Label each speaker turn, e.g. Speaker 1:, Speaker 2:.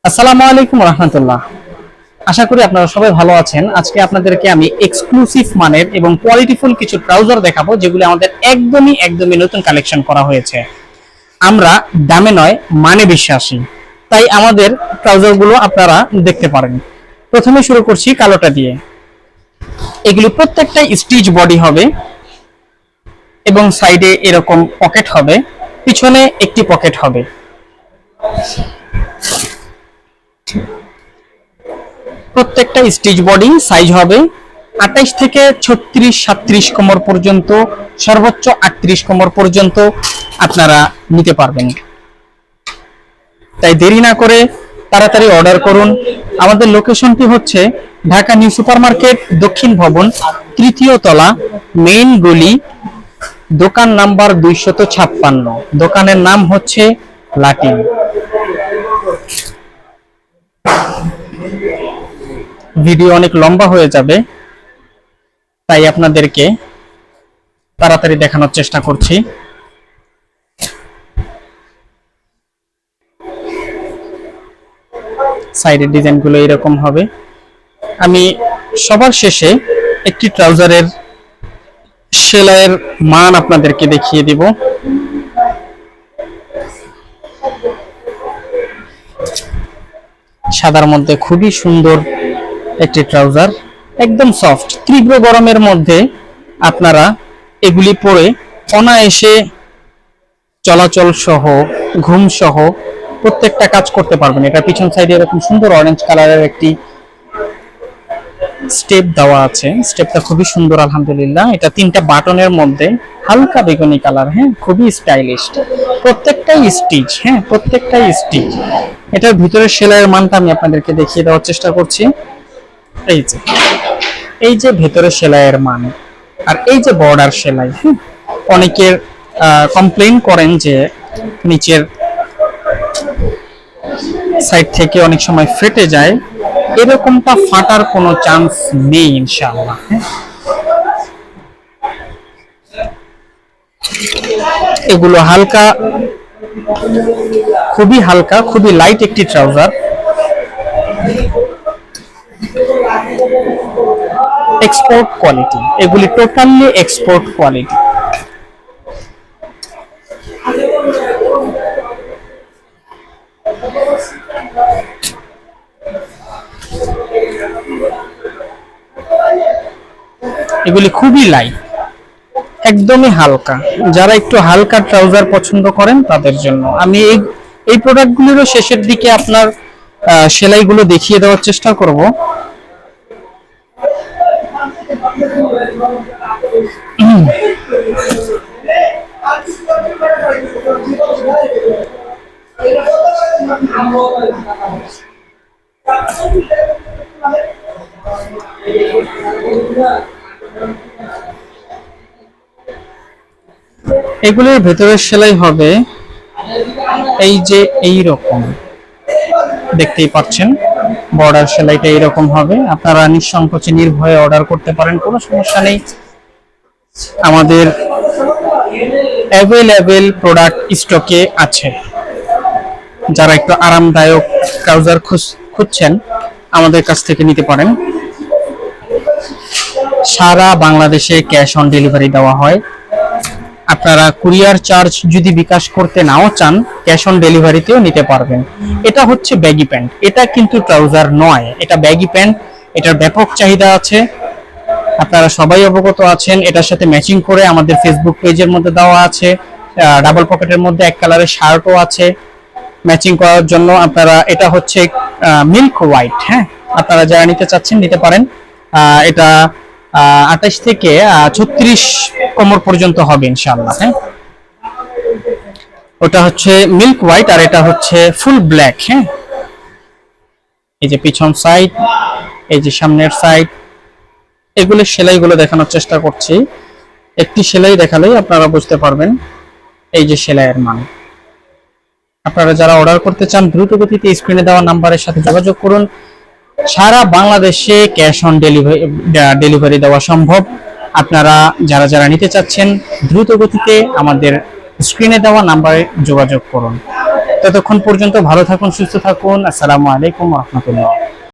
Speaker 1: আসসালামু আলাইকুম রহমতুল্লাহ। আশা করি আপনারা সবাই ভালো আছেন। আজকে আপনাদেরকে আমি এক্সক্লুসিভ মানের এবং কোয়ালিটিফুল কিছু ট্রাউজার দেখাবো, যেগুলো আমাদের একদমই নতুন কালেকশন করা হয়েছে। আমরা দামে নয় মানে বিশ্বাসী, তাই আমাদের ট্রাউজারগুলো আপনারা দেখতে পারেন। প্রথমে শুরু করছি কালোটা দিয়ে। এগুলি প্রত্যেকটাই স্টিচ বডি হবে এবং সাইডে এরকম পকেট হবে, পিছনে একটি পকেট হবে। প্রত্যেকটা স্টিচ বডি সাইজ হবে 28 থেকে 36-37 কোমর পর্যন্ত, সর্বোচ্চ 38 কোমর পর্যন্ত আপনারা নিতে পারবেন। তাই দেরি না করে তাড়াতাড়ি অর্ডার করুন। আমাদের লোকেশনটি হচ্ছে ঢাকা নিউ সুপার মার্কেট, দক্ষিণ ভবন, তৃতীয় তলা, মেইন গলি, দোকান নাম্বার 256। দোকানের নাম হচ্ছে লাটিন। ভিডিও অনেক লম্বা হয়ে যাবে, তাই আপনাদেরকে তাড়াতাড়ি দেখানোর চেষ্টা করছি। সাইডের ডিজাইনগুলো এরকম হবে। আমি সবার শেষে একটি ট্রাউজারের সেলাইয়ের মান আপনাদেরকে দেখিয়ে দিব। সাদার মধ্যে খুবই সুন্দর একটি ট্রাউজার, একদম সফট। তীব্র গরমের মধ্যে আপনারা এগুলি পরে অনায়াসে চলাচল সহ, ঘুম সহ প্রত্যেকটা কাজ করতে পারবেন। এটা পিছন সাইডে এরকম সুন্দর অরেঞ্জ কালারের একটি স্টেপ দেওয়া আছে। স্টেপটা খুবই সুন্দর আলহামদুলিল্লাহ। এটা 3টা বাটনের মধ্যে হালকা বেগুনি কালার, হ্যাঁ, খুবই স্টাইলিশ। প্রত্যেকটাই স্টিচ, হ্যাঁ, প্রত্যেকটাই স্টিচ। এটার ভিতরের সেলাইয়ের মানটা আমি আপনাদেরকে দেখিয়ে দেওয়ার চেষ্টা করছি। এই যে ভেতরে সেলাইয়ের মান, আর এই যে বর্ডার সেলাই। হ্যাঁ, অনেকের কমপ্লেইন করেন যে নিচের সাইড থেকে অনেক সময় ফেটে যায়, এরকমটা ফাটার কোনো চান্স নেই ইনশাআল্লাহ। এগুলো হালকা, খুবই হালকা, খুবই লাইট একটি ট্রাউজার। এক্সপোর্ট কোয়ালিটি, এগুলি টোটালি এক্সপোর্ট কোয়ালিটি। এগুলি খুবই লাইট, একদমই হালকা। যারা একটু হালকা ট্রাউজার পছন্দ করেন তাদের জন্য আমি এই প্রোডাক্টগুলিরও শেষের দিকে আপনার সেলাইগুলো দেখিয়ে দেওয়ার চেষ্টা করব। এগুলোর ভেতরের সেলাই হবে এই যে এই রকম, দেখতেই পাচ্ছেন বর্ডার সেলাইটা এইরকম হবে। আপনারা নিঃসংকোচে নির্ভয়ে অর্ডার করতে পারেন, কোনো সমস্যা নেই। আমাদের অ্যাভেলেবেল প্রোডাক্ট স্টকে আছে। যারা একটু আরামদায়ক ট্রাউজার খুঁজছেন আমাদের কাছ থেকে নিতে পারেন। সারা বাংলাদেশে ক্যাশ অন ডেলিভারি দেওয়া হয়। আপনারা কুরিয়ার চার্জ যদি বিকাশ করতে নাও চান, ক্যাশ অন ডেলিভারিতেও নিতে পারবেন। এটা হচ্ছে ব্যাগি প্যান্ট, এটা কিন্তু ট্রাউজার নয়, এটা ব্যাগি প্যান্ট। এটার ব্যাপক চাহিদা আছে, আপনারা সবাই অবগত আছেন। এটার সাথে ম্যাচিং করে আমাদের ফেসবুক পেজের মধ্যে দেওয়া আছে। ডাবল পকেটের মধ্যে এক কালারের শার্টও আছে ম্যাচিং করার জন্য। আপনারা, এটা হচ্ছে মিল্ক হোয়াইট, হ্যাঁ, আপনারা যারা নিতে চাচ্ছেন নিতে পারেন। এটা 28 থেকে 36 কোমর পর্যন্ত হবে ইনশাআল্লাহ। হ্যাঁ, ওটা হচ্ছে মিল্ক হোয়াইট আর এটা হচ্ছে ফুল ব্ল্যাক। হ্যাঁ, এই যে পিছন সাইড, এই যে সামনের সাইড, এগুলো সেলাইগুলো দেখানোর চেষ্টা করছি। একটি সেলাই দেখালেই আপনারা বুঝতে পারবেন এই যে সেলাইয়ের মান। আপনারা যারা অর্ডার করতে চান দ্রুত গতিতে স্ক্রিনে দেওয়া নাম্বারের সাথে যোগাযোগ করুন। সারা বাংলাদেশে ক্যাশ অন ডেলিভারি দেওয়া সম্ভব। আপনারা যারা যারা নিতে চাচ্ছেন দ্রুত গতিতে আমাদের স্ক্রিনে দেওয়া নাম্বারে যোগাযোগ করুন। ততক্ষণ পর্যন্ত ভালো থাকুন, সুস্থ থাকুন। আসসালামু আলাইকুম রহমতুল্লাহ।